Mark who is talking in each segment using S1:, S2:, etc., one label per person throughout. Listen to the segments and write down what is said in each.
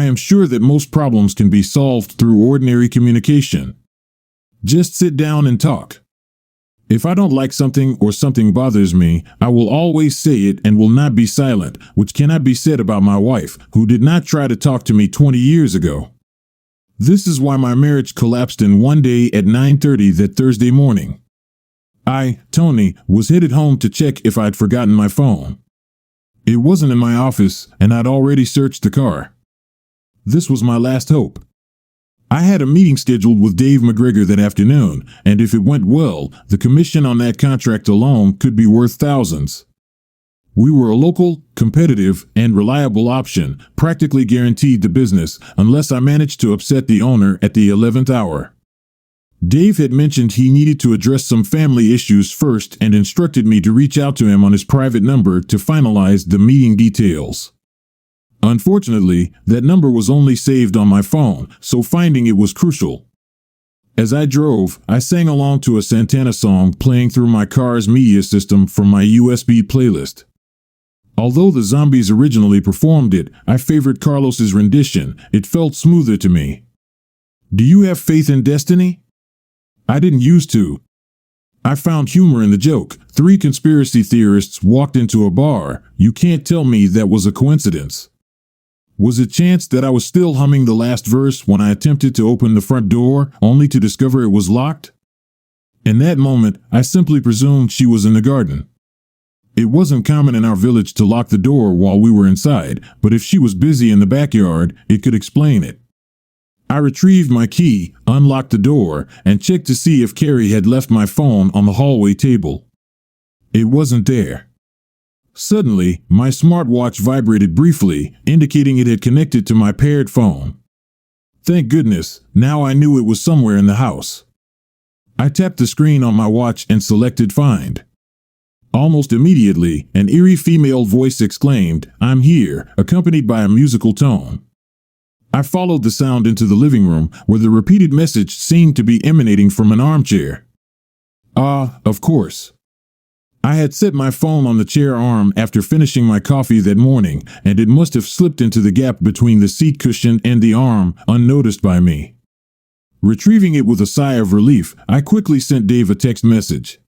S1: am sure that most problems can be solved through ordinary communication. Just sit down and talk. If I don't like something or something bothers me, I will always say it and will not be silent, which cannot be said about my wife, who did not try to talk to me 20 years ago. This is why my marriage collapsed in one day at 9:30 that Thursday morning. I, Tony, was headed home to check if I'd forgotten my phone. It wasn't in my office, and I'd already searched the car. This was my last hope. I had a meeting scheduled with Dave McGregor that afternoon, and if it went well, the commission on that contract alone could be worth thousands. We were a local, competitive, and reliable option, practically guaranteed the business, unless I managed to upset the owner at the 11th hour. Dave had mentioned he needed to address some family issues first and instructed me to reach out to him on his private number to finalize the meeting details. Unfortunately, that number was only saved on my phone, so finding it was crucial. As I drove, I sang along to a Santana song playing through my car's media system from my USB playlist. Although the Zombies originally performed it, I favored Carlos's rendition. It felt smoother to me. Do you have faith in destiny? I didn't used to. I found humor in the joke. 3 conspiracy theorists walked into a bar. You can't tell me that was a coincidence. Was it chance that I was still humming the last verse when I attempted to open the front door, only to discover it was locked? In that moment, I simply presumed she was in the garden. It wasn't common in our village to lock the door while we were inside, but if she was busy in the backyard, it could explain it. I retrieved my key, unlocked the door, and checked to see if Carrie had left my phone on the hallway table. It wasn't there. Suddenly, my smartwatch vibrated briefly, indicating it had connected to my paired phone. Thank goodness, now I knew it was somewhere in the house. I tapped the screen on my watch and selected Find. Almost immediately, an eerie female voice exclaimed, "I'm here," accompanied by a musical tone. I followed the sound into the living room, where the repeated message seemed to be emanating from an armchair. Of course. I had set my phone on the chair arm after finishing my coffee that morning, and it must have slipped into the gap between the seat cushion and the arm, unnoticed by me. Retrieving it with a sigh of relief, I quickly sent Dave a text message.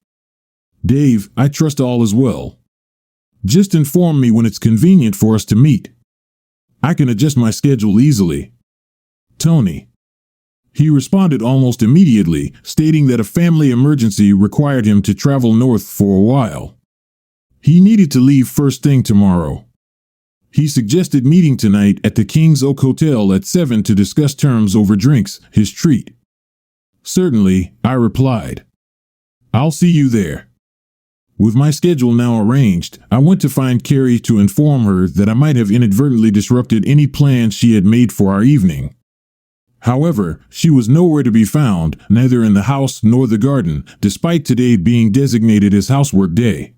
S1: "Dave, I trust all is well. Just inform me when it's convenient for us to meet. I can adjust my schedule easily. Tony." He responded almost immediately, stating that a family emergency required him to travel north for a while. He needed to leave first thing tomorrow. He suggested meeting tonight at the King's Oak Hotel at 7 to discuss terms over drinks, his treat. "Certainly," I replied. "I'll see you there." With my schedule now arranged, I went to find Carrie to inform her that I might have inadvertently disrupted any plans she had made for our evening. However, she was nowhere to be found, neither in the house nor the garden, despite today being designated as housework day.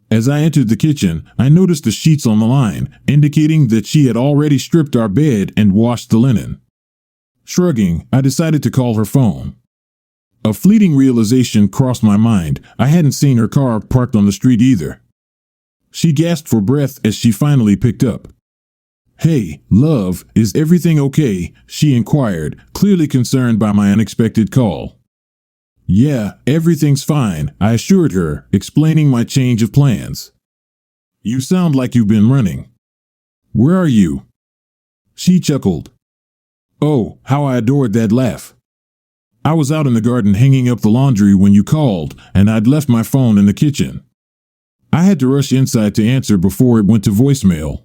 S1: As I entered the kitchen, I noticed the sheets on the line, indicating that she had already stripped our bed and washed the linen. Shrugging, I decided to call her phone. A fleeting realization crossed my mind. I hadn't seen her car parked on the street either. She gasped for breath as she finally picked up. "Hey, love, is everything okay?" she inquired, clearly concerned by my unexpected call. "Yeah, everything's fine," I assured her, explaining my change of plans. "You sound like you've been running. Where are you?" She chuckled. "Oh, how I adored that laugh. I was out in the garden hanging up the laundry when you called, and I'd left my phone in the kitchen. I had to rush inside to answer before it went to voicemail."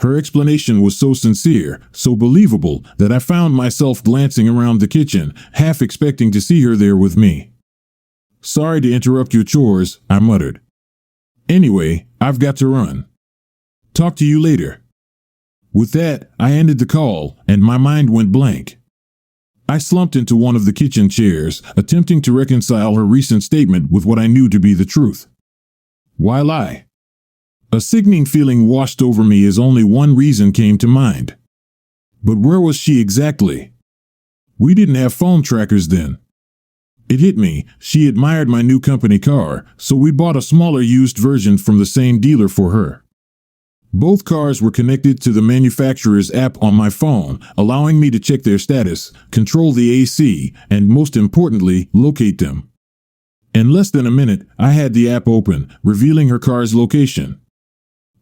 S1: Her explanation was so sincere, so believable, that I found myself glancing around the kitchen, half expecting to see her there with me. "Sorry to interrupt your chores," I muttered. "Anyway, I've got to run. Talk to you later." With that, I ended the call, and my mind went blank. I slumped into one of the kitchen chairs, attempting to reconcile her recent statement with what I knew to be the truth. Why lie? A sickening feeling washed over me as only one reason came to mind. But where was she exactly? We didn't have phone trackers then. It hit me, she admired my new company car, so we bought a smaller used version from the same dealer for her. Both cars were connected to the manufacturer's app on my phone, allowing me to check their status, control the AC, and most importantly, locate them. In less than a minute, I had the app open, revealing her car's location.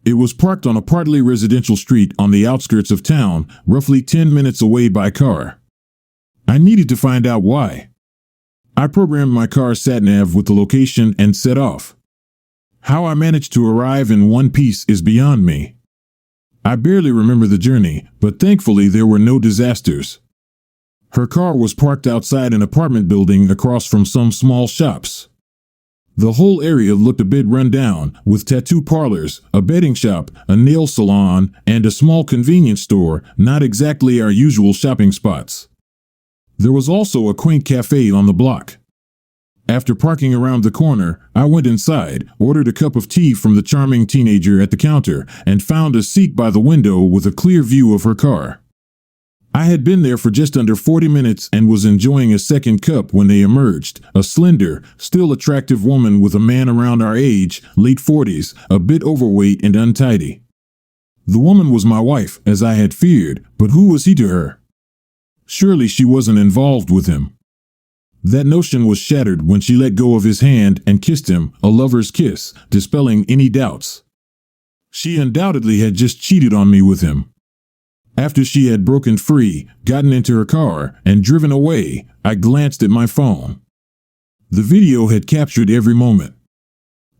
S1: It was parked on a partly residential street on the outskirts of town, roughly 10 minutes away by car. I needed to find out why. I programmed my car's sat-nav with the location and set off. How I managed to arrive in one piece is beyond me. I barely remember the journey, but thankfully there were no disasters. Her car was parked outside an apartment building across from some small shops. The whole area looked a bit run down, with tattoo parlors, a betting shop, a nail salon, and a small convenience store, not exactly our usual shopping spots. There was also a quaint cafe on the block. After parking around the corner, I went inside, ordered a cup of tea from the charming teenager at the counter, and found a seat by the window with a clear view of her car. I had been there for just under 40 minutes and was enjoying a second cup when they emerged, a slender, still attractive woman with a man around our age, late 40s, a bit overweight and untidy. The woman was my wife, as I had feared, but who was he to her? Surely she wasn't involved with him. That notion was shattered when she let go of his hand and kissed him, a lover's kiss, dispelling any doubts. She undoubtedly had just cheated on me with him. After she had broken free, gotten into her car, and driven away, I glanced at my phone. The video had captured every moment.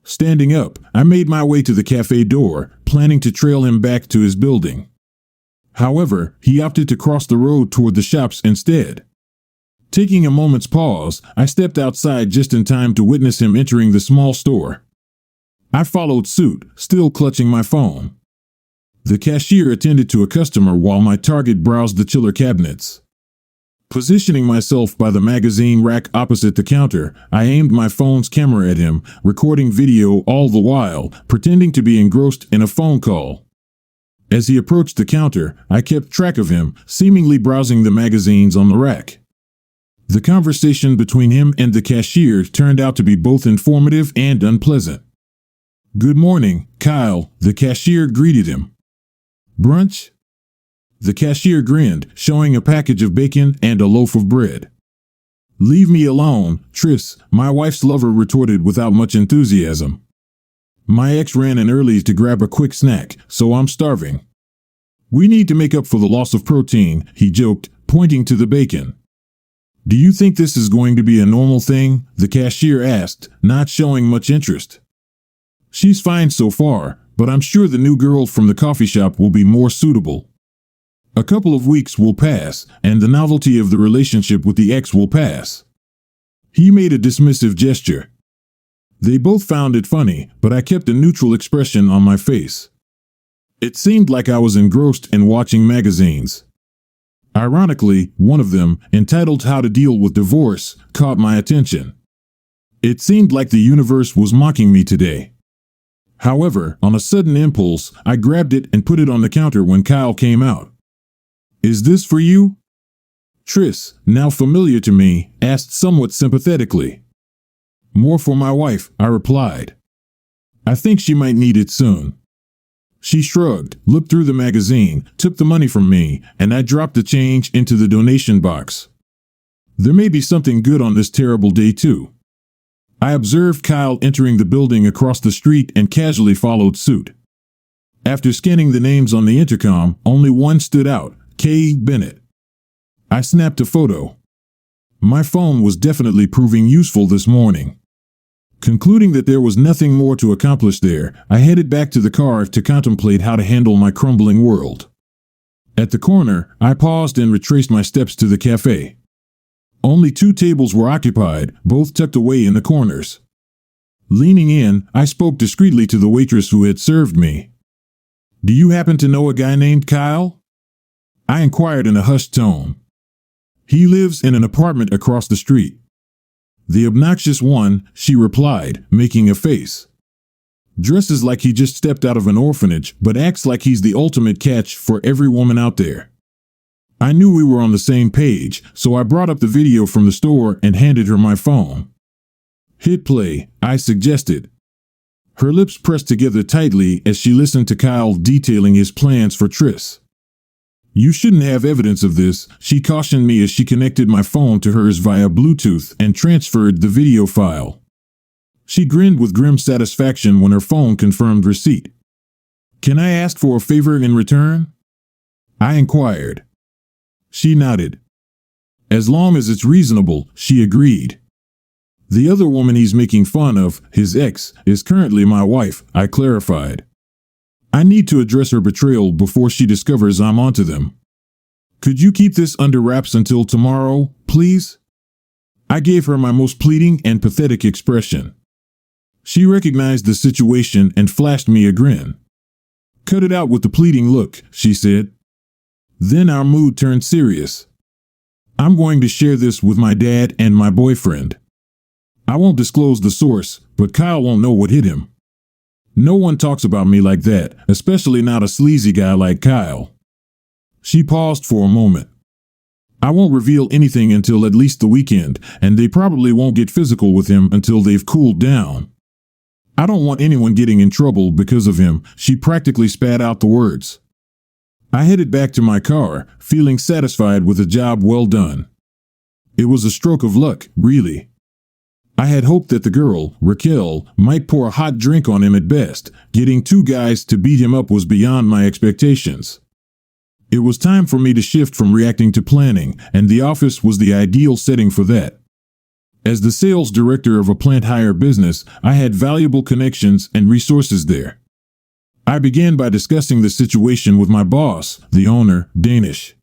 S1: Standing up, I made my way to the cafe door, planning to trail him back to his building. However, he opted to cross the road toward the shops instead. Taking a moment's pause, I stepped outside just in time to witness him entering the small store. I followed suit, still clutching my phone. The cashier attended to a customer while my target browsed the chiller cabinets. Positioning myself by the magazine rack opposite the counter, I aimed my phone's camera at him, recording video all the while, pretending to be engrossed in a phone call. As he approached the counter, I kept track of him, seemingly browsing the magazines on the rack. The conversation between him and the cashier turned out to be both informative and unpleasant. "Good morning, Kyle," the cashier greeted him. "Brunch?" The cashier grinned, showing a package of bacon and a loaf of bread. "Leave me alone, Tris," my wife's lover retorted without much enthusiasm. "My ex ran an Early's to grab a quick snack, so I'm starving." "We need to make up for the loss of protein," he joked, pointing to the bacon. "Do you think this is going to be a normal thing?" the cashier asked, not showing much interest. "She's fine so far, but I'm sure the new girl from the coffee shop will be more suitable. A couple of weeks will pass, and the novelty of the relationship with the ex will pass." He made a dismissive gesture. They both found it funny, but I kept a neutral expression on my face. It seemed like I was engrossed in watching magazines. Ironically, one of them, entitled How to Deal with Divorce, caught my attention. It seemed like the universe was mocking me today. However, on a sudden impulse, I grabbed it and put it on the counter when Kyle came out. "Is this for you?" Tris, now familiar to me, asked somewhat sympathetically. "More for my wife," I replied. "I think she might need it soon." She shrugged, looked through the magazine, took the money from me, and I dropped the change into the donation box. There may be something good on this terrible day too. I observed Kyle entering the building across the street and casually followed suit. After scanning the names on the intercom, only one stood out, K. Bennett. I snapped a photo. My phone was definitely proving useful this morning. Concluding that there was nothing more to accomplish there, I headed back to the car to contemplate how to handle my crumbling world. At the corner, I paused and retraced my steps to the cafe. Only 2 tables were occupied, both tucked away in the corners. Leaning in, I spoke discreetly to the waitress who had served me. "Do you happen to know a guy named Kyle?" I inquired in a hushed tone. "He lives in an apartment across the street." "The obnoxious one," she replied, making a face. "Dresses like he just stepped out of an orphanage, but acts like he's the ultimate catch for every woman out there." I knew we were on the same page, so I brought up the video from the store and handed her my phone. "Hit play," I suggested. Her lips pressed together tightly as she listened to Kyle detailing his plans for Triss. "You shouldn't have evidence of this," she cautioned me as she connected my phone to hers via Bluetooth and transferred the video file. She grinned with grim satisfaction when her phone confirmed receipt. "Can I ask for a favor in return?" I inquired. She nodded. "As long as it's reasonable," she agreed. "The other woman he's making fun of, his ex, is currently my wife," I clarified. "I need to address her betrayal before she discovers I'm onto them. Could you keep this under wraps until tomorrow, please?" I gave her my most pleading and pathetic expression. She recognized the situation and flashed me a grin. "Cut it out with the pleading look," she said. Then our mood turned serious. "I'm going to share this with my dad and my boyfriend. I won't disclose the source, but Kyle won't know what hit him. No one talks about me like that, especially not a sleazy guy like Kyle." She paused for a moment. "I won't reveal anything until at least the weekend, and they probably won't get physical with him until they've cooled down. I don't want anyone getting in trouble because of him." She practically spat out the words. I headed back to my car, feeling satisfied with a job well done. It was a stroke of luck, really. I had hoped that the girl, Raquel, might pour a hot drink on him at best. Getting two guys to beat him up was beyond my expectations. It was time for me to shift from reacting to planning, and the office was the ideal setting for that. As the sales director of a plant hire business, I had valuable connections and resources there. I began by discussing the situation with my boss, the owner, Danish.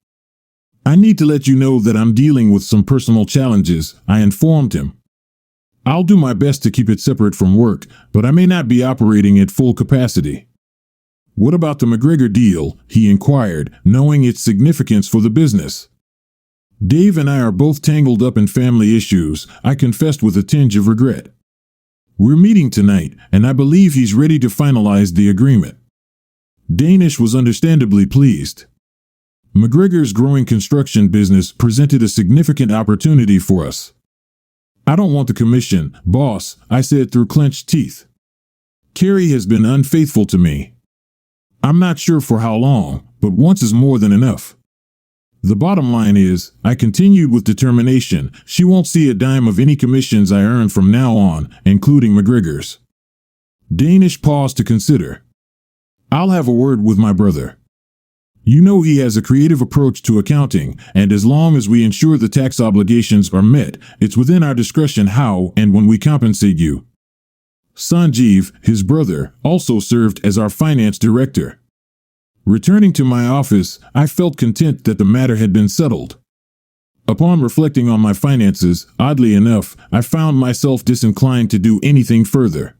S1: "I need to let you know that I'm dealing with some personal challenges," I informed him. "I'll do my best to keep it separate from work, but I may not be operating at full capacity." "What about the McGregor deal?" he inquired, knowing its significance for the business. "Dave and I are both tangled up in family issues," I confessed with a tinge of regret. "We're meeting tonight, and I believe he's ready to finalize the agreement." Danish was understandably pleased. McGregor's growing construction business presented a significant opportunity for us. "I don't want the commission, boss," I said through clenched teeth. "Carrie has been unfaithful to me. I'm not sure for how long, but once is more than enough. The bottom line is," I continued with determination, "she won't see a dime of any commissions I earn from now on, including McGregor's." Danish paused to consider. "I'll have a word with my brother. You know he has a creative approach to accounting, and as long as we ensure the tax obligations are met, it's within our discretion how and when we compensate you." Sanjeev, his brother, also served as our finance director. Returning to my office, I felt content that the matter had been settled. Upon reflecting on my finances, oddly enough, I found myself disinclined to do anything further.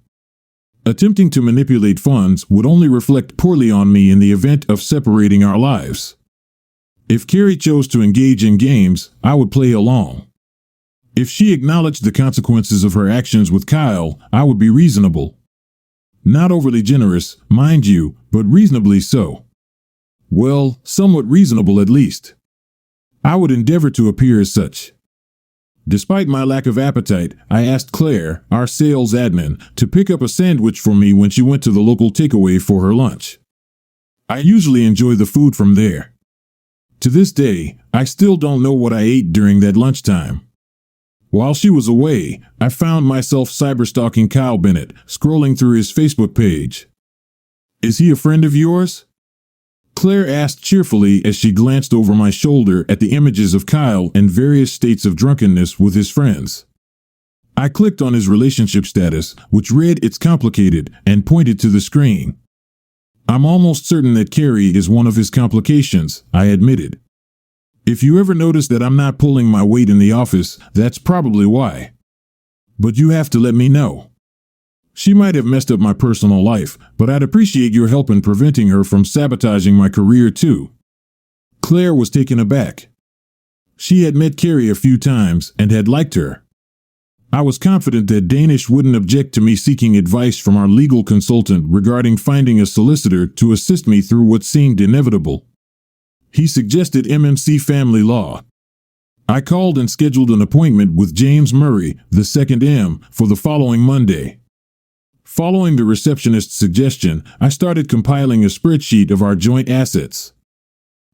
S1: Attempting to manipulate funds would only reflect poorly on me in the event of separating our lives. If Carrie chose to engage in games, I would play along. If she acknowledged the consequences of her actions with Kyle, I would be reasonable. Not overly generous, mind you, but reasonably so. Well, somewhat reasonable at least. I would endeavor to appear as such. Despite my lack of appetite, I asked Claire, our sales admin, to pick up a sandwich for me when she went to the local takeaway for her lunch. I usually enjoy the food from there. To this day, I still don't know what I ate during that lunchtime. While she was away, I found myself cyberstalking Kyle Bennett, scrolling through his Facebook page. "Is he a friend of yours?" Claire asked cheerfully as she glanced over my shoulder at the images of Kyle in various states of drunkenness with his friends. I clicked on his relationship status, which read "It's complicated," and pointed to the screen. "I'm almost certain that Carrie is one of his complications," I admitted. "If you ever notice that I'm not pulling my weight in the office, that's probably why. But you have to let me know. She might have messed up my personal life, but I'd appreciate your help in preventing her from sabotaging my career too." Claire was taken aback. She had met Carrie a few times and had liked her. I was confident that Danish wouldn't object to me seeking advice from our legal consultant regarding finding a solicitor to assist me through what seemed inevitable. He suggested MMC family law. I called and scheduled an appointment with James Murray, the second M, for the following Monday. Following the receptionist's suggestion, I started compiling a spreadsheet of our joint assets.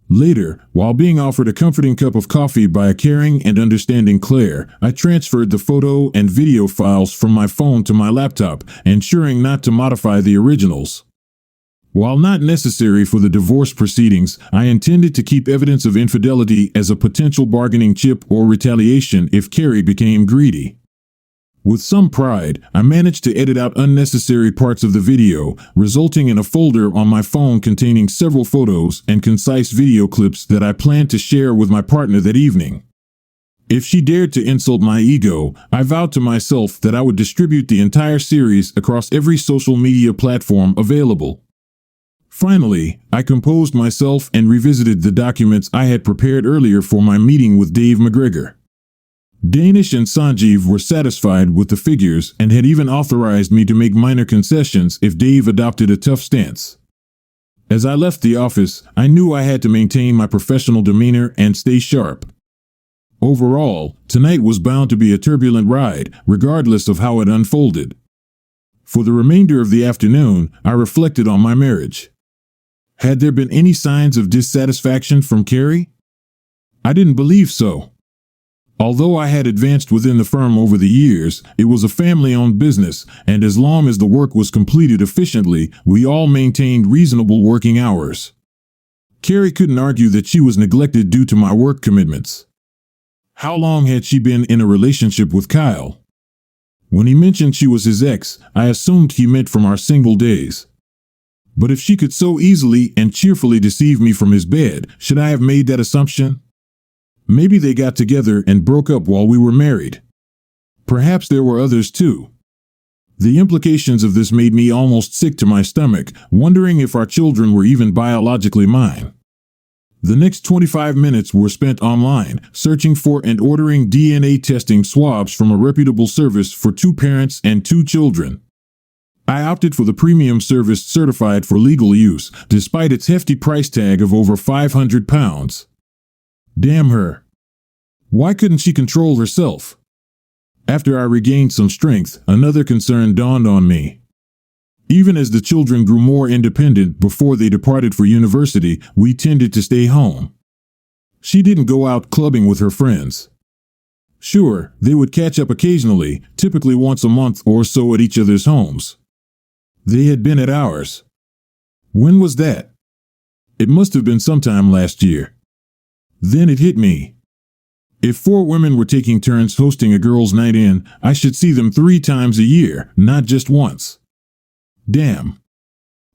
S1: Later, while being offered a comforting cup of coffee by a caring and understanding Claire, I transferred the photo and video files from my phone to my laptop, ensuring not to modify the originals. While not necessary for the divorce proceedings, I intended to keep evidence of infidelity as a potential bargaining chip or retaliation if Carrie became greedy. With some pride, I managed to edit out unnecessary parts of the video, resulting in a folder on my phone containing several photos and concise video clips that I planned to share with my partner that evening. If she dared to insult my ego, I vowed to myself that I would distribute the entire series across every social media platform available. Finally, I composed myself and revisited the documents I had prepared earlier for my meeting with Dave McGregor. Danish and Sanjeev were satisfied with the figures and had even authorized me to make minor concessions if Dave adopted a tough stance. As I left the office, I knew I had to maintain my professional demeanor and stay sharp. Overall, tonight was bound to be a turbulent ride, regardless of how it unfolded. For the remainder of the afternoon, I reflected on my marriage. Had there been any signs of dissatisfaction from Carrie? I didn't believe so. Although I had advanced within the firm over the years, it was a family-owned business, and as long as the work was completed efficiently, we all maintained reasonable working hours. Carrie couldn't argue that she was neglected due to my work commitments. How long had she been in a relationship with Kyle? When he mentioned she was his ex, I assumed he meant from our single days. But if she could so easily and cheerfully deceive me from his bed, should I have made that assumption? Maybe they got together and broke up while we were married. Perhaps there were others too. The implications of this made me almost sick to my stomach, wondering if our children were even biologically mine. The next 25 minutes were spent online, searching for and ordering DNA testing swabs from a reputable service for 2 parents and 2 children. I opted for the premium service certified for legal use, despite its hefty price tag of over £500. Damn her. Why couldn't she control herself? After I regained some strength, another concern dawned on me. Even as the children grew more independent before they departed for university, we tended to stay home. She didn't go out clubbing with her friends. Sure, they would catch up occasionally, typically once a month or so at each other's homes. They had been at ours. When was that? It must have been sometime last year. Then it hit me. If 4 women were taking turns hosting a girls' night in, I should see them 3 times a year, not just once. Damn.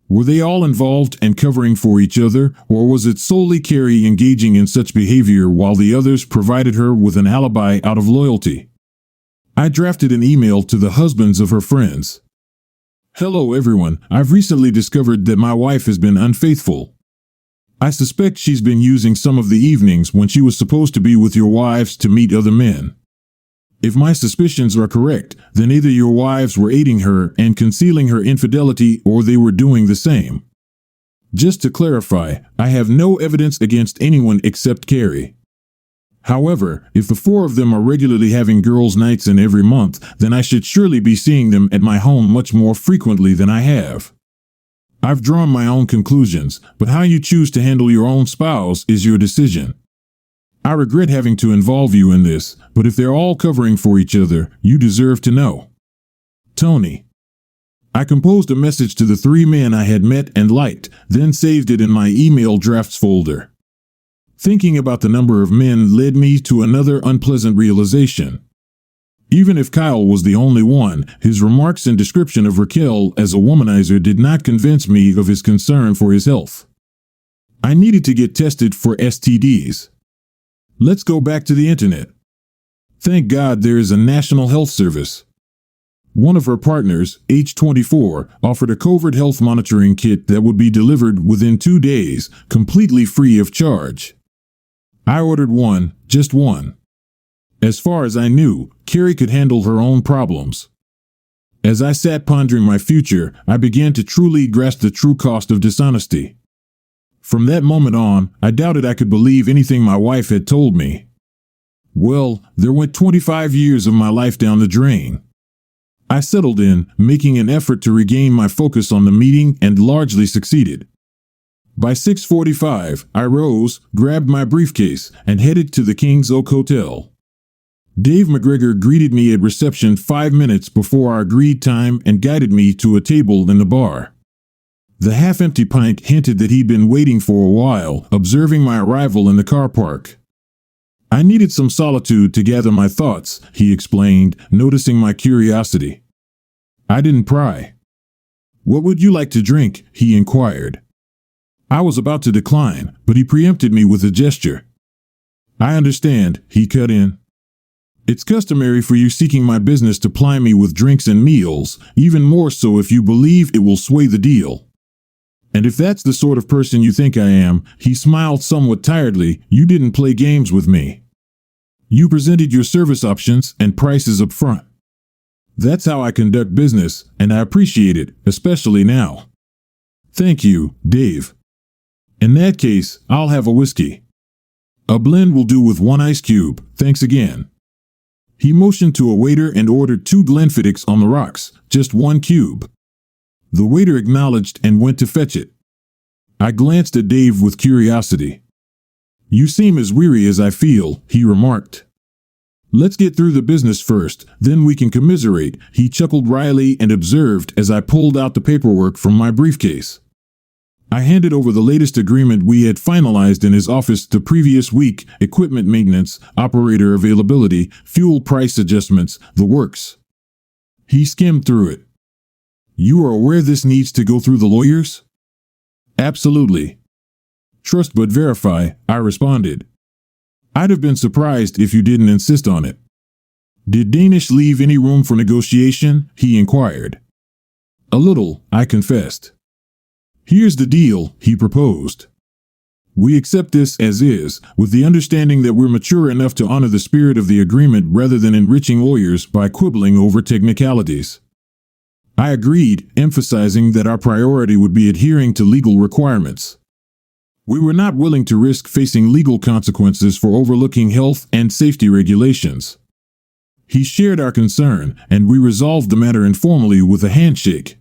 S1: Were they all involved and covering for each other, or was it solely Carrie engaging in such behavior while the others provided her with an alibi out of loyalty? I drafted an email to the husbands of her friends. Hello everyone, I've recently discovered that my wife has been unfaithful. I suspect she's been using some of the evenings when she was supposed to be with your wives to meet other men. If my suspicions are correct, then either your wives were aiding her and concealing her infidelity or they were doing the same. Just to clarify, I have no evidence against anyone except Carrie. However, if the 4 of them are regularly having girls' nights in every month, then I should surely be seeing them at my home much more frequently than I have. I've drawn my own conclusions, but how you choose to handle your own spouse is your decision. I regret having to involve you in this, but if they're all covering for each other, you deserve to know. Tony. I composed a message to the 3 men I had met and liked, then saved it in my email drafts folder. Thinking about the number of men led me to another unpleasant realization. Even if Kyle was the only one, his remarks and description of Raquel as a womanizer did not convince me of his concern for his health. I needed to get tested for STDs. Let's go back to the internet. Thank God there is a National Health Service. One of her partners, age 24, offered a covert health monitoring kit that would be delivered within 2 days, completely free of charge. I ordered one, just one. As far as I knew, Carrie could handle her own problems. As I sat pondering my future, I began to truly grasp the true cost of dishonesty. From that moment on, I doubted I could believe anything my wife had told me. Well, there went 25 years of my life down the drain. I settled in, making an effort to regain my focus on the meeting, and largely succeeded. By 6:45, I rose, grabbed my briefcase, and headed to the King's Oak Hotel. Dave McGregor greeted me at reception 5 minutes before our agreed time and guided me to a table in the bar. The half-empty pint hinted that he'd been waiting for a while, observing my arrival in the car park. I needed some solitude to gather my thoughts, he explained, noticing my curiosity. I didn't pry. What would you like to drink? He inquired. I was about to decline, but he preempted me with a gesture. I understand, he cut in. It's customary for you seeking my business to ply me with drinks and meals, even more so if you believe it will sway the deal. And if that's the sort of person you think I am, he smiled somewhat tiredly, you didn't play games with me. You presented your service options and prices up front. That's how I conduct business, and I appreciate it, especially now. Thank you, Dave. In that case, I'll have a whiskey. A blend will do with 1 ice cube, thanks again. He motioned to a waiter and ordered 2 Glenfiddichs on the rocks, just 1 cube. The waiter acknowledged and went to fetch it. I glanced at Dave with curiosity. You seem as weary as I feel, he remarked. Let's get through the business first, then we can commiserate, he chuckled wryly and observed as I pulled out the paperwork from my briefcase. I handed over the latest agreement we had finalized in his office the previous week, equipment maintenance, operator availability, fuel price adjustments, the works. He skimmed through it. You are aware this needs to go through the lawyers? Absolutely. Trust but verify, I responded. I'd have been surprised if you didn't insist on it. Did Danish leave any room for negotiation? He inquired. A little, I confessed. Here's the deal, he proposed. We accept this as is, with the understanding that we're mature enough to honor the spirit of the agreement rather than enriching lawyers by quibbling over technicalities. I agreed, emphasizing that our priority would be adhering to legal requirements. We were not willing to risk facing legal consequences for overlooking health and safety regulations. He shared our concern, and we resolved the matter informally with a handshake.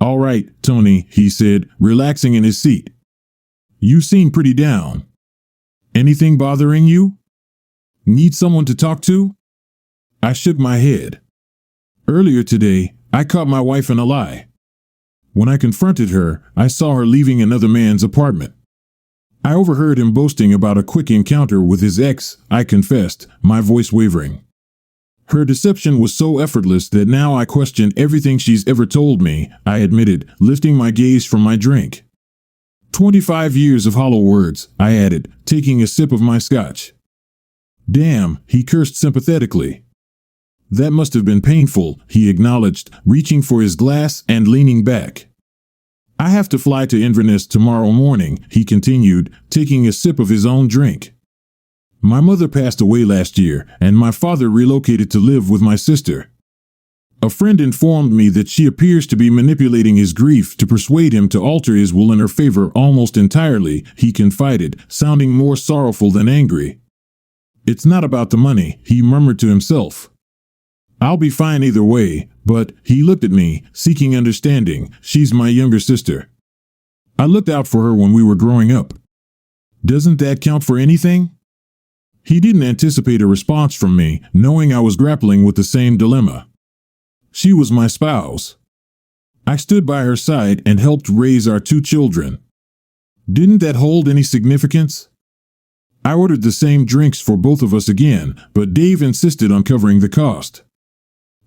S1: All right, Tony, he said, relaxing in his seat. You seem pretty down. Anything bothering you? Need someone to talk to? I shook my head. Earlier today, I caught my wife in a lie. When I confronted her, I saw her leaving another man's apartment. I overheard him boasting about a quick encounter with his ex, I confessed, my voice wavering. Her deception was so effortless that now I question everything she's ever told me, I admitted, lifting my gaze from my drink. 25 years of hollow words, I added, taking a sip of my scotch. Damn, he cursed sympathetically. That must have been painful, he acknowledged, reaching for his glass and leaning back. I have to fly to Inverness tomorrow morning, he continued, taking a sip of his own drink. My mother passed away last year, and my father relocated to live with my sister. A friend informed me that she appears to be manipulating his grief to persuade him to alter his will in her favor almost entirely, he confided, sounding more sorrowful than angry. It's not about the money, he murmured to himself. I'll be fine either way, but, he looked at me, seeking understanding, she's my younger sister. I looked out for her when we were growing up. Doesn't that count for anything? He didn't anticipate a response from me, knowing I was grappling with the same dilemma. She was my spouse. I stood by her side and helped raise our 2 children. Didn't that hold any significance? I ordered the same drinks for both of us again, but Dave insisted on covering the cost.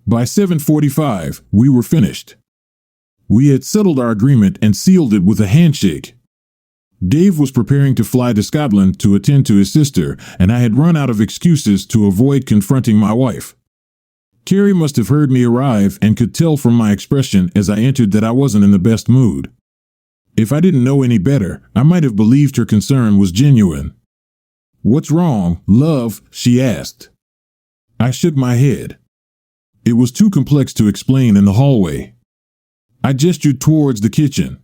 S1: By 7:45, we were finished. We had settled our agreement and sealed it with a handshake. Dave was preparing to fly to Scotland to attend to his sister, and I had run out of excuses to avoid confronting my wife. Carrie must have heard me arrive and could tell from my expression as I entered that I wasn't in the best mood. If I didn't know any better, I might have believed her concern was genuine. What's wrong, love? She asked. I shook my head. It was too complex to explain in the hallway. I gestured towards the kitchen.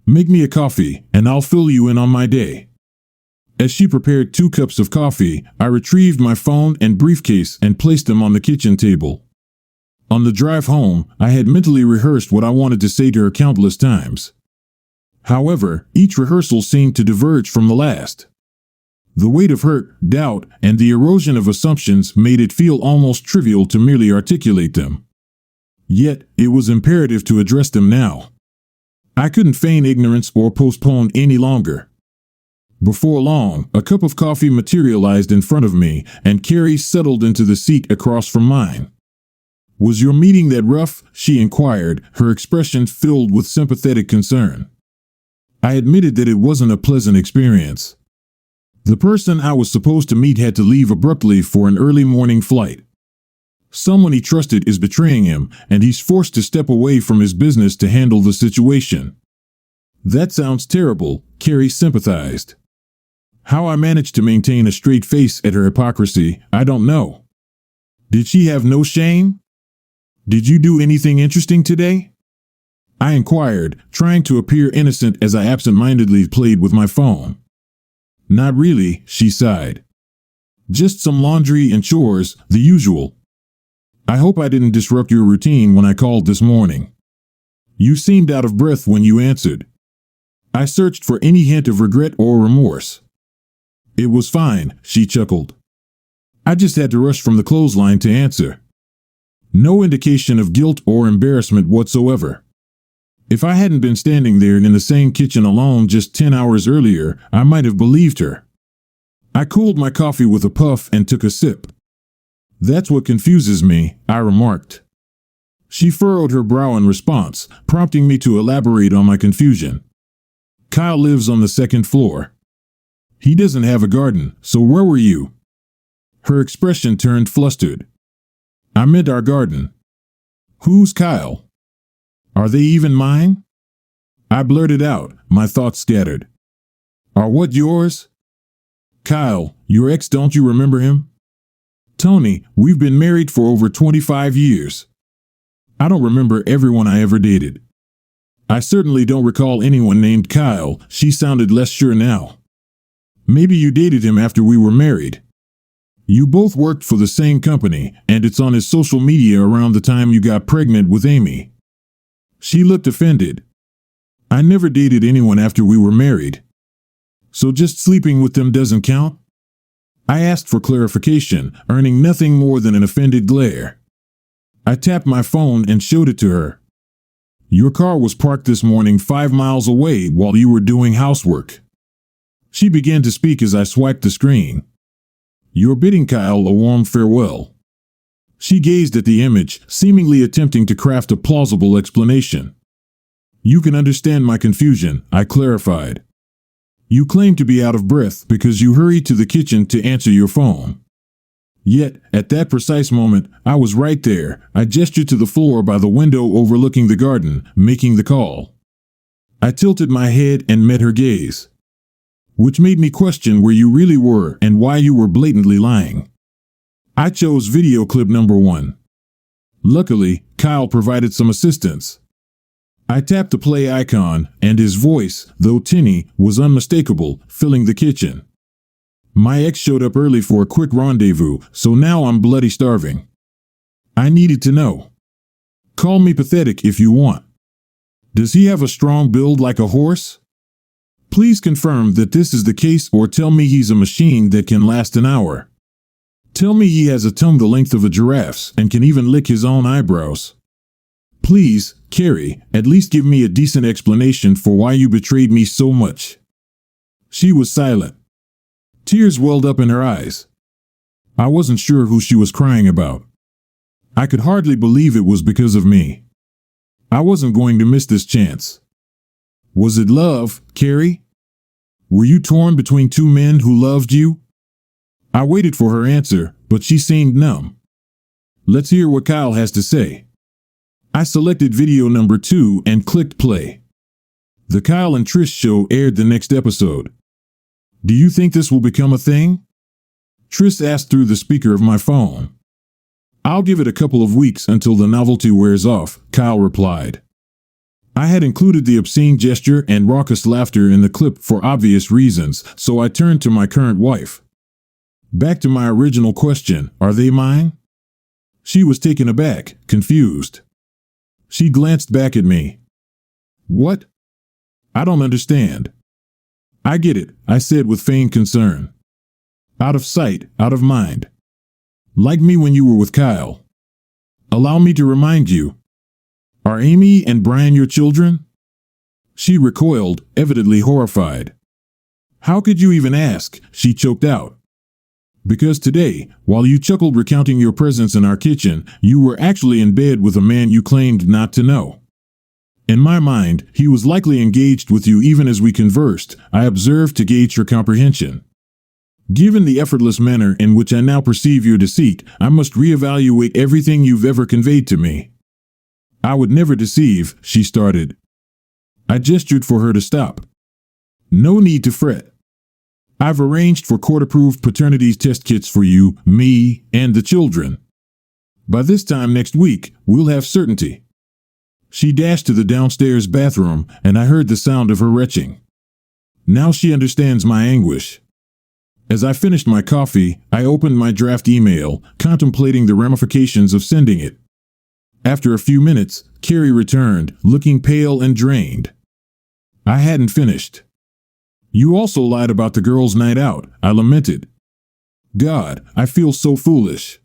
S1: Make me a coffee, and I'll fill you in on my day. As she prepared 2 cups of coffee, I retrieved my phone and briefcase and placed them on the kitchen table. On the drive home, I had mentally rehearsed what I wanted to say to her countless times. However, each rehearsal seemed to diverge from the last. The weight of hurt, doubt, and the erosion of assumptions made it feel almost trivial to merely articulate them. Yet, it was imperative to address them now. I couldn't feign ignorance or postpone any longer. Before long, a cup of coffee materialized in front of me, and Carrie settled into the seat across from mine. "Was your meeting that rough?" she inquired, her expression filled with sympathetic concern. I admitted that it wasn't a pleasant experience. The person I was supposed to meet had to leave abruptly for an early morning flight. Someone he trusted is betraying him, and he's forced to step away from his business to handle the situation. "That sounds terrible," Carrie sympathized. How I managed to maintain a straight face at her hypocrisy, I don't know. Did she have no shame? "Did you do anything interesting today?" I inquired, trying to appear innocent as I absent-mindedly played with my phone. "Not really," she sighed. "Just some laundry and chores, the usual. I hope I didn't disrupt your routine when I called this morning. You seemed out of breath when you answered." I searched for any hint of regret or remorse. "It was fine," she chuckled. "I just had to rush from the clothesline to answer." No indication of guilt or embarrassment whatsoever. If I hadn't been standing there in the same kitchen alone just 10 hours earlier, I might have believed her. I cooled my coffee with a puff and took a sip. "That's what confuses me," I remarked. She furrowed her brow in response, prompting me to elaborate on my confusion. "Kyle lives on the second floor. He doesn't have a garden, so where were you?" Her expression turned flustered. "I meant our garden." "Who's Kyle? Are they even mine?" I blurted out, my thoughts scattered. "Are what yours?" "Kyle, your ex, don't you remember him?" "Tony, we've been married for over 25 years. I don't remember everyone I ever dated." "I certainly don't recall anyone named Kyle," she sounded less sure now. "Maybe you dated him after we were married. You both worked for the same company, and it's on his social media around the time you got pregnant with Amy." She looked offended. "I never dated anyone after we were married. So just sleeping with them doesn't count?" I asked for clarification, earning nothing more than an offended glare. I tapped my phone and showed it to her. "Your car was parked this morning 5 miles away while you were doing housework." She began to speak as I swiped the screen. "You're bidding Kyle a warm farewell." She gazed at the image, seemingly attempting to craft a plausible explanation. "You can understand my confusion," I clarified. "You claim to be out of breath because you hurried to the kitchen to answer your phone. Yet, at that precise moment, I was right there. I gestured to the floor by the window overlooking the garden, making the call." I tilted my head and met her gaze. "Which made me question where you really were and why you were blatantly lying." I chose video clip number 1. Luckily, Kyle provided some assistance. I tapped the play icon, and his voice, though tinny, was unmistakable, filling the kitchen. My ex showed up early for a quick rendezvous, so now I'm bloody starving. I needed to know. Call me pathetic if you want. Does he have a strong build like a horse? Please confirm that this is the case, or tell me he's a machine that can last an hour. Tell me he has a tongue the length of a giraffe's and can even lick his own eyebrows. Please, Carrie, at least give me a decent explanation for why you betrayed me so much." She was silent. Tears welled up in her eyes. I wasn't sure who she was crying about. I could hardly believe it was because of me. I wasn't going to miss this chance. Was it love, Carrie? Were you torn between two men who loved you? I waited for her answer, but she seemed numb. Let's hear what Kyle has to say. I selected video number 2 and clicked play. The Kyle and Trish show aired the next episode. Do you think this will become a thing? Trish asked through the speaker of my phone. I'll give it a couple of weeks until the novelty wears off, Kyle replied. I had included the obscene gesture and raucous laughter in the clip for obvious reasons, so I turned to my current wife. Back to my original question, are they mine? She was taken aback, confused. She glanced back at me. What? I don't understand. I get it, I said with feigned concern. Out of sight, out of mind. Like me when you were with Kyle. Allow me to remind you. Are Amy and Brian your children? She recoiled, evidently horrified. How could you even ask? She choked out. Because today, while you chuckled recounting your presence in our kitchen, you were actually in bed with a man you claimed not to know. In my mind, he was likely engaged with you even as we conversed, I observed to gauge your comprehension. Given the effortless manner in which I now perceive your deceit, I must reevaluate everything you've ever conveyed to me. I would never deceive, she started. I gestured for her to stop. No need to fret. I've arranged for court-approved paternity test kits for you, me, and the children. By this time next week, we'll have certainty. She dashed to the downstairs bathroom, and I heard the sound of her retching. Now she understands my anguish. As I finished my coffee, I opened my draft email, contemplating the ramifications of sending it. After a few minutes, Carrie returned, looking pale and drained. I hadn't finished. You also lied about the girls' night out, I lamented. God, I feel so foolish.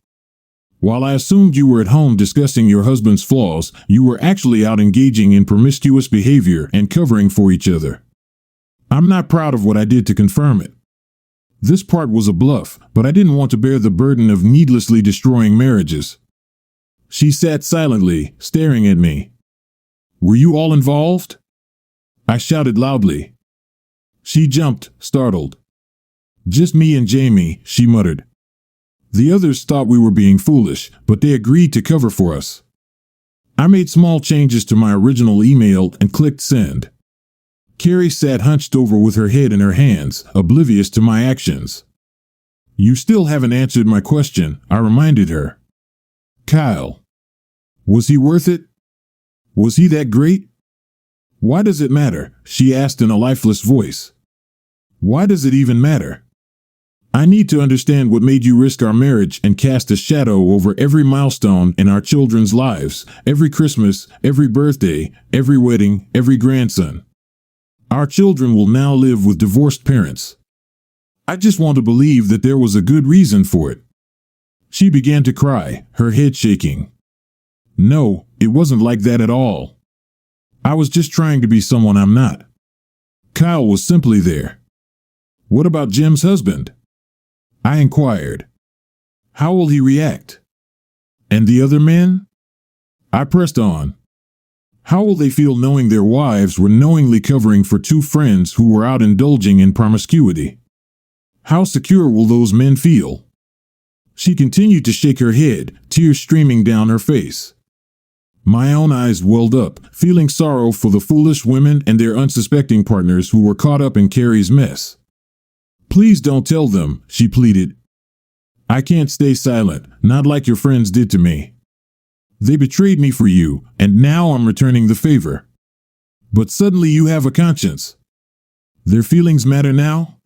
S1: While I assumed you were at home discussing your husband's flaws, you were actually out engaging in promiscuous behavior and covering for each other. I'm not proud of what I did to confirm it. This part was a bluff, but I didn't want to bear the burden of needlessly destroying marriages. She sat silently, staring at me. Were you all involved? I shouted loudly. She jumped, startled. Just me and Jamie, she muttered. The others thought we were being foolish, but they agreed to cover for us. I made small changes to my original email and clicked send. Carrie sat hunched over with her head in her hands, oblivious to my actions. You still haven't answered my question, I reminded her. Kyle. Was he worth it? Was he that great? Why does it matter? She asked in a lifeless voice. Why does it even matter? I need to understand what made you risk our marriage and cast a shadow over every milestone in our children's lives, every Christmas, every birthday, every wedding, every grandson. Our children will now live with divorced parents. I just want to believe that there was a good reason for it. She began to cry, her head shaking. No, it wasn't like that at all. I was just trying to be someone I'm not. Kyle was simply there. What about Jim's husband? I inquired. How will he react? And the other men? I pressed on. How will they feel knowing their wives were knowingly covering for two friends who were out indulging in promiscuity? How secure will those men feel? She continued to shake her head, tears streaming down her face. My own eyes welled up, feeling sorrow for the foolish women and their unsuspecting partners who were caught up in Carrie's mess. Please don't tell them, she pleaded. I can't stay silent, not like your friends did to me. They betrayed me for you, and now I'm returning the favor. But suddenly you have a conscience. Their feelings matter now?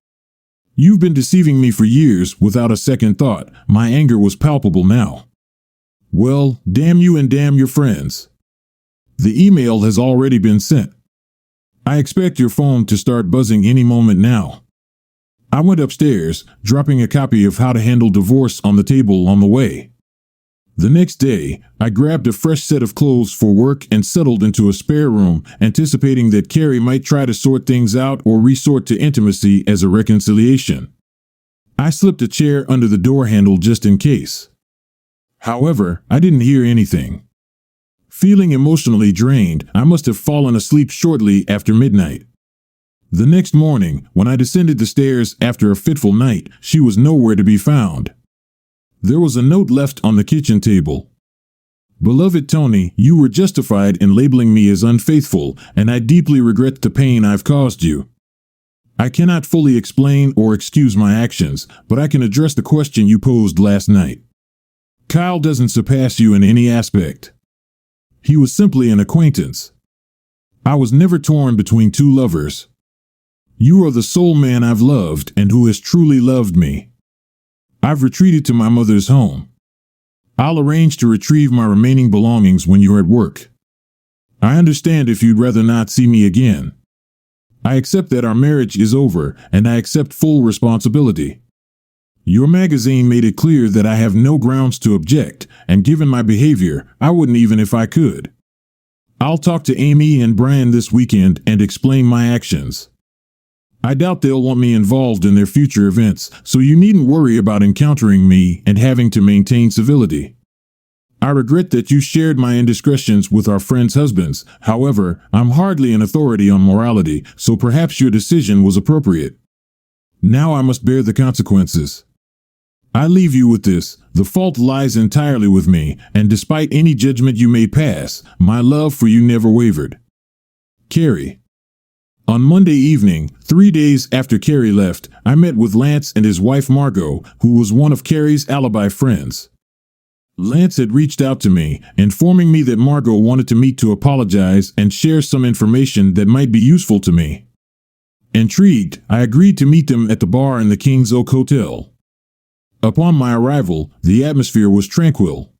S1: You've been deceiving me for years without a second thought. My anger was palpable now. Well, damn you and damn your friends. The email has already been sent. I expect your phone to start buzzing any moment now. I went upstairs, dropping a copy of How to Handle Divorce on the table on the way. The next day, I grabbed a fresh set of clothes for work and settled into a spare room, anticipating that Carrie might try to sort things out or resort to intimacy as a reconciliation. I slipped a chair under the door handle just in case. However, I didn't hear anything. Feeling emotionally drained, I must have fallen asleep shortly after midnight. The next morning, when I descended the stairs after a fitful night, she was nowhere to be found. There was a note left on the kitchen table. Beloved Tony, you were justified in labeling me as unfaithful, and I deeply regret the pain I've caused you. I cannot fully explain or excuse my actions, but I can address the question you posed last night. Kyle doesn't surpass you in any aspect. He was simply an acquaintance. I was never torn between two lovers. You are the sole man I've loved and who has truly loved me. I've retreated to my mother's home. I'll arrange to retrieve my remaining belongings when you're at work. I understand if you'd rather not see me again. I accept that our marriage is over, and I accept full responsibility. Your magazine made it clear that I have no grounds to object, and given my behavior, I wouldn't even if I could. I'll talk to Amy and Brian this weekend and explain my actions. I doubt they'll want me involved in their future events, so you needn't worry about encountering me and having to maintain civility. I regret that you shared my indiscretions with our friends' husbands. However, I'm hardly an authority on morality, so perhaps your decision was appropriate. Now I must bear the consequences. I leave you with this: the fault lies entirely with me, and despite any judgment you may pass, my love for you never wavered. Carrie. On Monday evening, 3 days after Carrie left, I met with Lance and his wife Margot, who was one of Carrie's alibi friends. Lance had reached out to me, informing me that Margot wanted to meet to apologize and share some information that might be useful to me. Intrigued, I agreed to meet them at the bar in the King's Oak Hotel. Upon my arrival, the atmosphere was tranquil.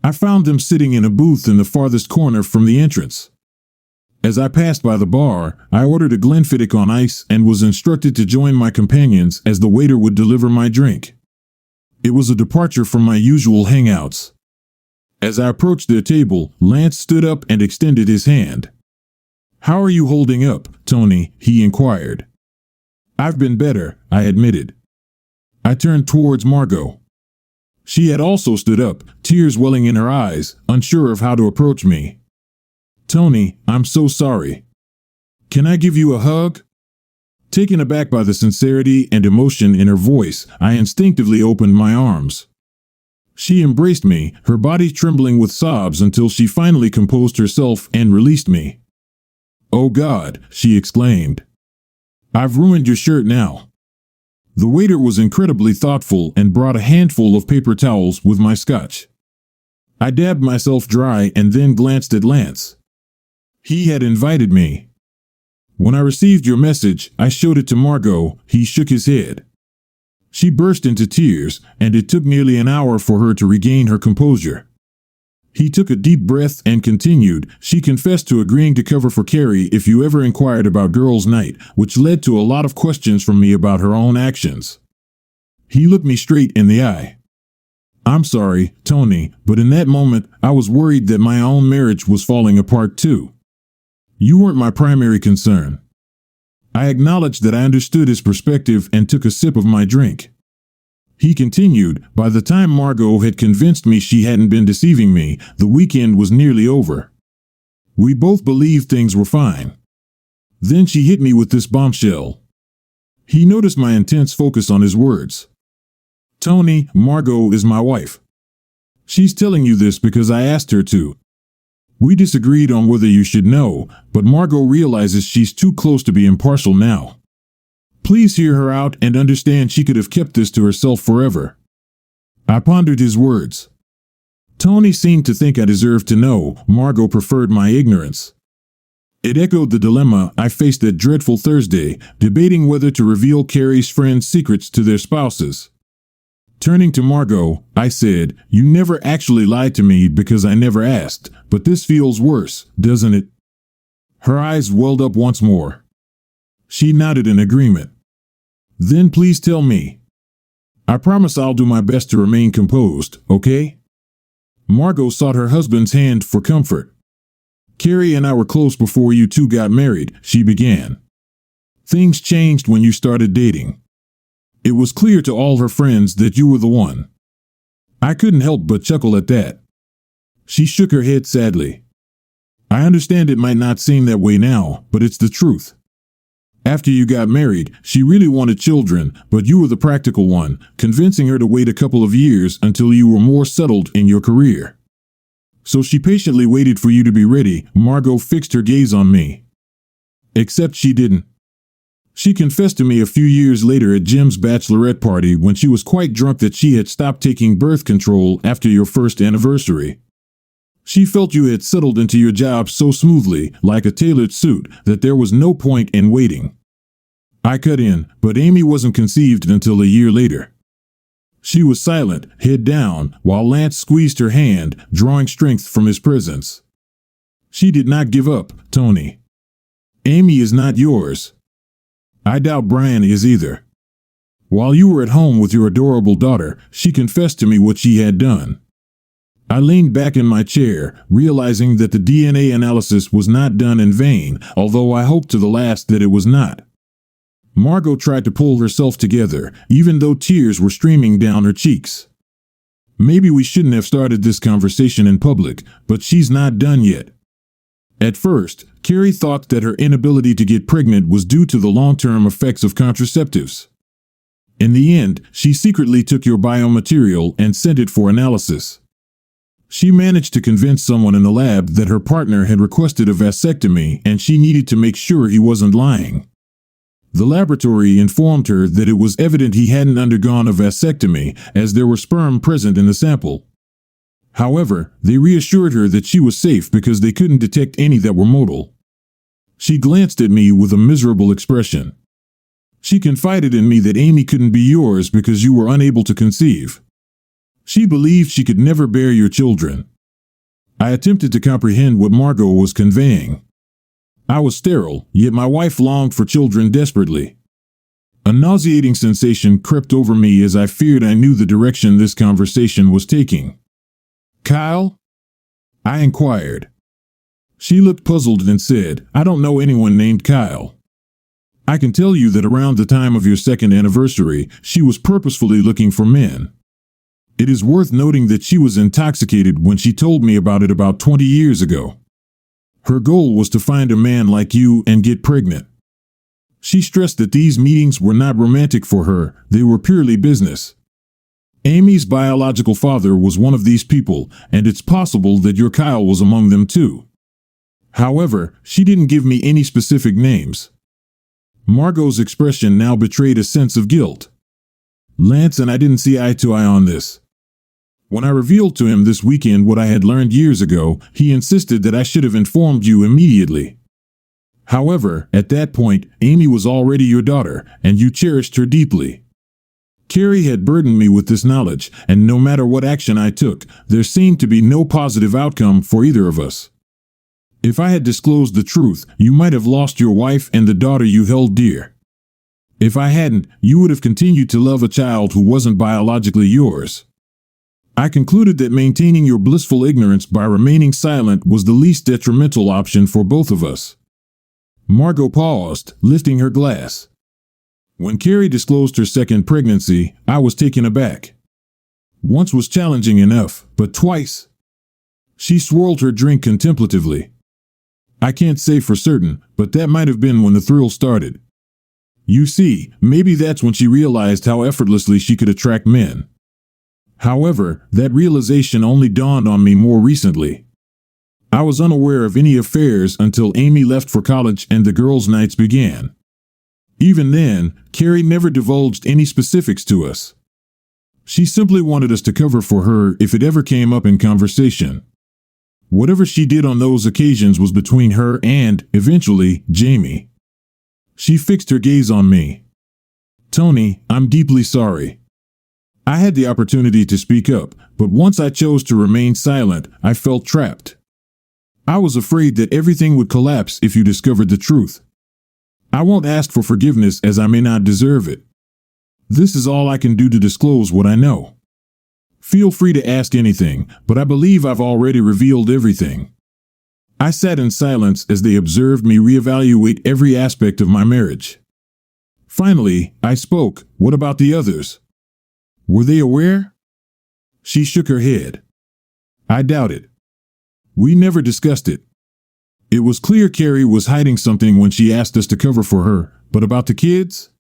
S1: I found them sitting in a booth in the farthest corner from the entrance. As I passed by the bar, I ordered a Glenfiddich on ice and was instructed to join my companions as the waiter would deliver my drink. It was a departure from my usual hangouts. As I approached their table, Lance stood up and extended his hand. "How are you holding up, Tony?" he inquired. "I've been better," I admitted. I turned towards Margot. She had also stood up, tears welling in her eyes, unsure of how to approach me. "Tony, I'm so sorry. Can I give you a hug?" Taken aback by the sincerity and emotion in her voice, I instinctively opened my arms. She embraced me, her body trembling with sobs until she finally composed herself and released me. "Oh God," she exclaimed. "I've ruined your shirt now." The waiter was incredibly thoughtful and brought a handful of paper towels with my scotch. I dabbed myself dry and then glanced at Lance. He had invited me. When I received your message, I showed it to Margot. He shook his head. She burst into tears, and it took nearly an hour for her to regain her composure. He took a deep breath and continued. "She confessed to agreeing to cover for Carrie if you ever inquired about girls' night, which led to a lot of questions from me about her own actions." He looked me straight in the eye. "I'm sorry, Tony, but in that moment, I was worried that my own marriage was falling apart too. You weren't my primary concern." I acknowledged that I understood his perspective and took a sip of my drink. He continued, "By the time Margot had convinced me she hadn't been deceiving me, the weekend was nearly over. We both believed things were fine. Then she hit me with this bombshell." He noticed my intense focus on his words. "Tony, Margot is my wife. She's telling you this because I asked her to. We disagreed on whether you should know, but Margot realizes she's too close to be impartial now. Please hear her out and understand she could have kept this to herself forever." I pondered his words. Tony seemed to think I deserved to know. Margot preferred my ignorance. It echoed the dilemma I faced that dreadful Thursday, debating whether to reveal Carrie's friends' secrets to their spouses. Turning to Margot, I said, "You never actually lied to me because I never asked, but this feels worse, doesn't it?" Her eyes welled up once more. She nodded in agreement. "Then please tell me. I promise I'll do my best to remain composed, okay?" Margot sought her husband's hand for comfort. "Carrie and I were close before you two got married," she began. "Things changed when you started dating. It was clear to all her friends that you were the one." I couldn't help but chuckle at that. She shook her head sadly. "I understand it might not seem that way now, but it's the truth. After you got married, she really wanted children, but you were the practical one, convincing her to wait a couple of years until you were more settled in your career. So she patiently waited for you to be ready." Margot fixed her gaze on me. "Except she didn't. She confessed to me a few years later at Jim's bachelorette party when she was quite drunk that she had stopped taking birth control after your first anniversary. She felt you had settled into your job so smoothly, like a tailored suit, that there was no point in waiting. I cut in, but Amy wasn't conceived until a year later. She was silent, head down, while Lance squeezed her hand, drawing strength from his presence. She did not give up, Tony. Amy is not yours. I doubt Brian is either. While you were at home with your adorable daughter, she confessed to me what she had done. I leaned back in my chair, realizing that the DNA analysis was not done in vain, although I hoped to the last that it was not. Margot tried to pull herself together, even though tears were streaming down her cheeks. Maybe we shouldn't have started this conversation in public, but she's not done yet. At first, Carrie thought that her inability to get pregnant was due to the long-term effects of contraceptives. In the end, she secretly took your biomaterial and sent it for analysis. She managed to convince someone in the lab that her partner had requested a vasectomy and she needed to make sure he wasn't lying. The laboratory informed her that it was evident he hadn't undergone a vasectomy, as there were sperm present in the sample. However, they reassured her that she was safe because they couldn't detect any that were motile. She glanced at me with a miserable expression. She confided in me that Amy couldn't be yours because you were unable to conceive. She believed she could never bear your children. I attempted to comprehend what Margot was conveying. I was sterile, yet my wife longed for children desperately. A nauseating sensation crept over me as I feared I knew the direction this conversation was taking. Kyle? I inquired. She looked puzzled and said, I don't know anyone named Kyle. I can tell you that around the time of your second anniversary, she was purposefully looking for men. It is worth noting that she was intoxicated when she told me about it about 20 years ago. Her goal was to find a man like you and get pregnant. She stressed that these meetings were not romantic for her, they were purely business. Amy's biological father was one of these people, and it's possible that your Kyle was among them too. However, she didn't give me any specific names. Margot's expression now betrayed a sense of guilt. Lance and I didn't see eye to eye on this. When I revealed to him this weekend what I had learned years ago, he insisted that I should have informed you immediately. However, at that point, Amy was already your daughter, and you cherished her deeply. Carrie had burdened me with this knowledge, and no matter what action I took, there seemed to be no positive outcome for either of us. If I had disclosed the truth, you might have lost your wife and the daughter you held dear. If I hadn't, you would have continued to love a child who wasn't biologically yours. I concluded that maintaining your blissful ignorance by remaining silent was the least detrimental option for both of us. Margot paused, lifting her glass. When Carrie disclosed her second pregnancy, I was taken aback. Once was challenging enough, but twice. She swirled her drink contemplatively. I can't say for certain, but that might have been when the thrill started. You see, maybe that's when she realized how effortlessly she could attract men. However, that realization only dawned on me more recently. I was unaware of any affairs until Amy left for college and the girls' nights began. Even then, Carrie never divulged any specifics to us. She simply wanted us to cover for her if it ever came up in conversation. Whatever she did on those occasions was between her and, eventually, Jamie. She fixed her gaze on me. Tony, I'm deeply sorry. I had the opportunity to speak up, but once I chose to remain silent, I felt trapped. I was afraid that everything would collapse if you discovered the truth. I won't ask for forgiveness as I may not deserve it. This is all I can do to disclose what I know. Feel free to ask anything, but I believe I've already revealed everything. I sat in silence as they observed me reevaluate every aspect of my marriage. Finally, I spoke. What about the others? Were they aware? She shook her head. I doubt it. We never discussed it. It was clear Carrie was hiding something when she asked us to cover for her, but about the kids?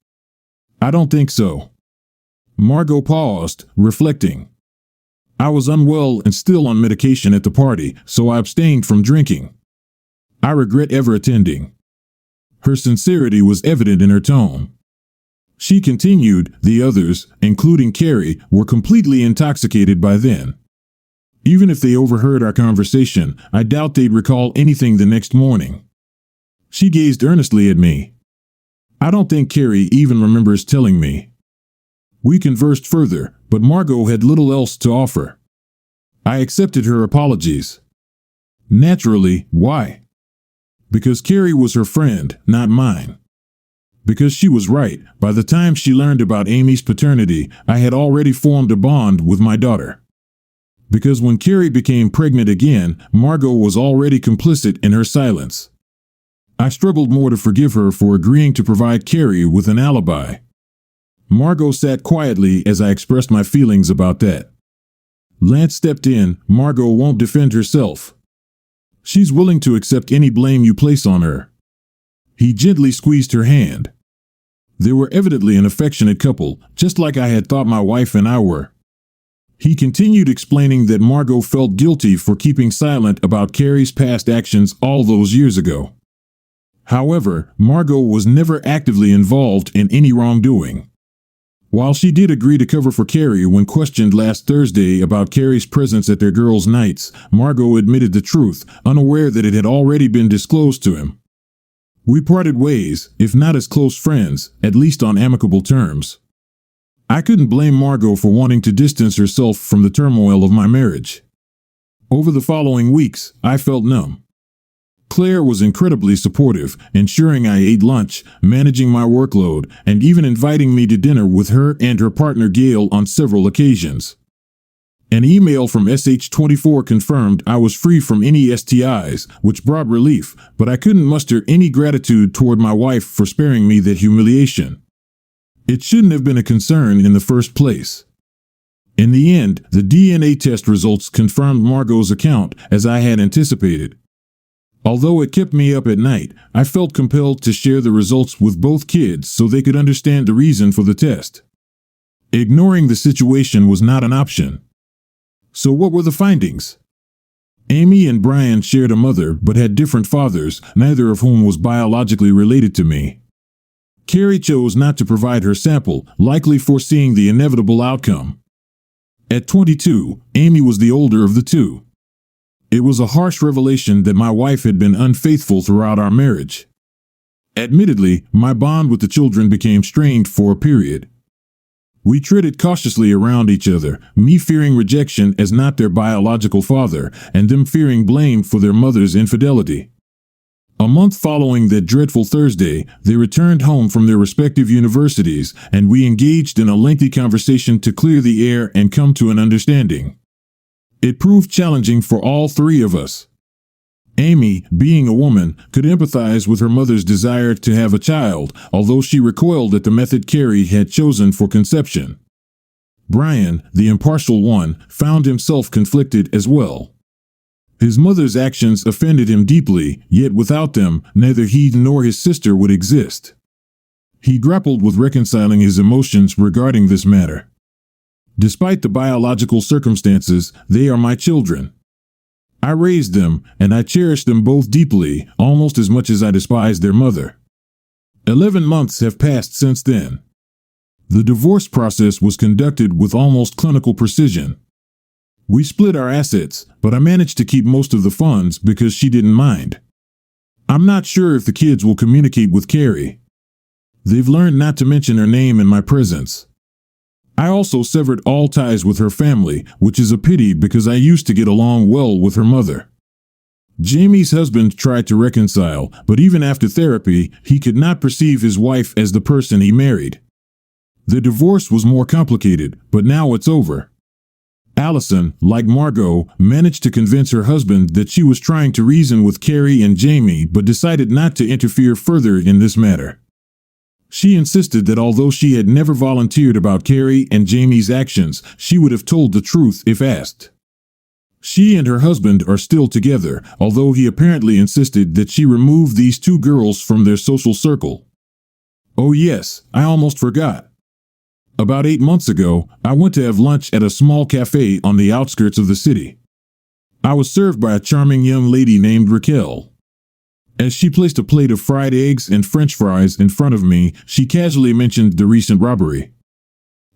S1: I don't think so. Margot paused, reflecting. I was unwell and still on medication at the party, so I abstained from drinking. I regret ever attending. Her sincerity was evident in her tone. She continued, the others, including Carrie, were completely intoxicated by then. Even if they overheard our conversation, I doubt they'd recall anything the next morning. She gazed earnestly at me. I don't think Carrie even remembers telling me. We conversed further, but Margot had little else to offer. I accepted her apologies. Naturally, why? Because Carrie was her friend, not mine. Because she was right, by the time she learned about Amy's paternity, I had already formed a bond with my daughter. Because when Carrie became pregnant again, Margot was already complicit in her silence. I struggled more to forgive her for agreeing to provide Carrie with an alibi. Margot sat quietly as I expressed my feelings about that. Lance stepped in. Margot won't defend herself. She's willing to accept any blame you place on her. He gently squeezed her hand. They were evidently an affectionate couple, just like I had thought my wife and I were. He continued explaining that Margot felt guilty for keeping silent about Carrie's past actions all those years ago. However, Margot was never actively involved in any wrongdoing. While she did agree to cover for Carrie when questioned last Thursday about Carrie's presence at their girls' nights, Margot admitted the truth, unaware that it had already been disclosed to him. We parted ways, if not as close friends, at least on amicable terms. I couldn't blame Margot for wanting to distance herself from the turmoil of my marriage. Over the following weeks, I felt numb. Claire was incredibly supportive, ensuring I ate lunch, managing my workload, and even inviting me to dinner with her and her partner Gail on several occasions. An email from SH24 confirmed I was free from any STIs, which brought relief, but I couldn't muster any gratitude toward my wife for sparing me that humiliation. It shouldn't have been a concern in the first place. In the end, the DNA test results confirmed Margot's account, as I had anticipated. Although it kept me up at night, I felt compelled to share the results with both kids so they could understand the reason for the test. Ignoring the situation was not an option. So what were the findings? Amy and Brian shared a mother but had different fathers, neither of whom was biologically related to me. Carrie chose not to provide her sample, likely foreseeing the inevitable outcome. At 22, Amy was the older of the two. It was a harsh revelation that my wife had been unfaithful throughout our marriage. Admittedly, my bond with the children became strained for a period. We treaded cautiously around each other, me fearing rejection as not their biological father, and them fearing blame for their mother's infidelity. A month following that dreadful Thursday, they returned home from their respective universities, and we engaged in a lengthy conversation to clear the air and come to an understanding. It proved challenging for all three of us. Amy, being a woman, could empathize with her mother's desire to have a child, although she recoiled at the method Carrie had chosen for conception. Brian, the impartial one, found himself conflicted as well. His mother's actions offended him deeply, yet without them, neither he nor his sister would exist. He grappled with reconciling his emotions regarding this matter. Despite the biological circumstances, they are my children. I raised them, and I cherish them both deeply, almost as much as I despise their mother. 11 months have passed since then. The divorce process was conducted with almost clinical precision. We split our assets, but I managed to keep most of the funds because she didn't mind. I'm not sure if the kids will communicate with Carrie. They've learned not to mention her name in my presence. I also severed all ties with her family, which is a pity because I used to get along well with her mother. Jamie's husband tried to reconcile, but even after therapy, he could not perceive his wife as the person he married. The divorce was more complicated, but now it's over. Allison, like Margot, managed to convince her husband that she was trying to reason with Carrie and Jamie but decided not to interfere further in this matter. She insisted that although she had never volunteered about Carrie and Jamie's actions, she would have told the truth if asked. She and her husband are still together, although he apparently insisted that she remove these two girls from their social circle. Oh yes, I almost forgot. About 8 months ago, I went to have lunch at a small cafe on the outskirts of the city. I was served by a charming young lady named Raquel. As she placed a plate of fried eggs and French fries in front of me, she casually mentioned the recent robbery.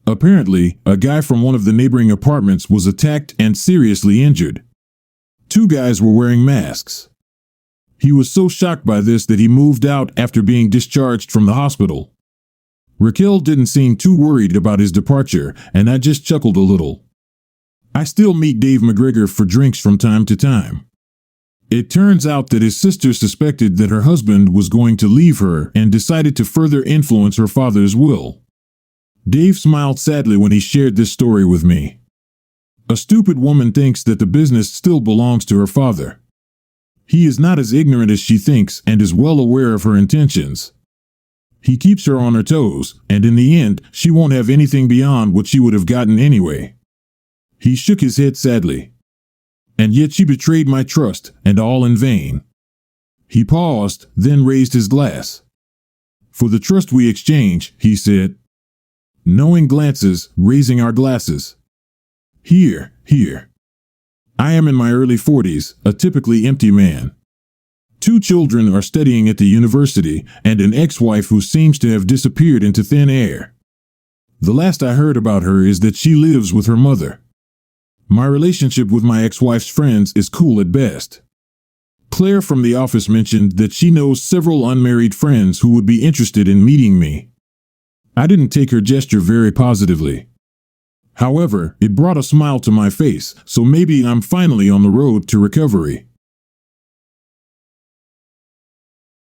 S1: Apparently, a guy from one of the neighboring apartments was attacked and seriously injured. 2 guys were wearing masks. He was so shocked by this that he moved out after being discharged from the hospital. Raquel didn't seem too worried about his departure, and I just chuckled a little. I still meet Dave McGregor for drinks from time to time. It turns out that his sister suspected that her husband was going to leave her and decided to further influence her father's will. Dave smiled sadly when he shared this story with me. A stupid woman thinks that the business still belongs to her father. He is not as ignorant as she thinks and is well aware of her intentions. He keeps her on her toes, and in the end, she won't have anything beyond what she would have gotten anyway. He shook his head sadly. And yet she betrayed my trust, and all in vain. He paused, then raised his glass. For the trust we exchange, he said. Knowing glances, raising our glasses. Here, here. I am in my early 40s, a typically empty man. 2 children are studying at the university, and an ex-wife who seems to have disappeared into thin air. The last I heard about her is that she lives with her mother. My relationship with my ex-wife's friends is cool at best. Claire from the office mentioned that she knows several unmarried friends who would be interested in meeting me. I didn't take her gesture very positively. However, it brought a smile to my face, so maybe I'm finally on the road to recovery.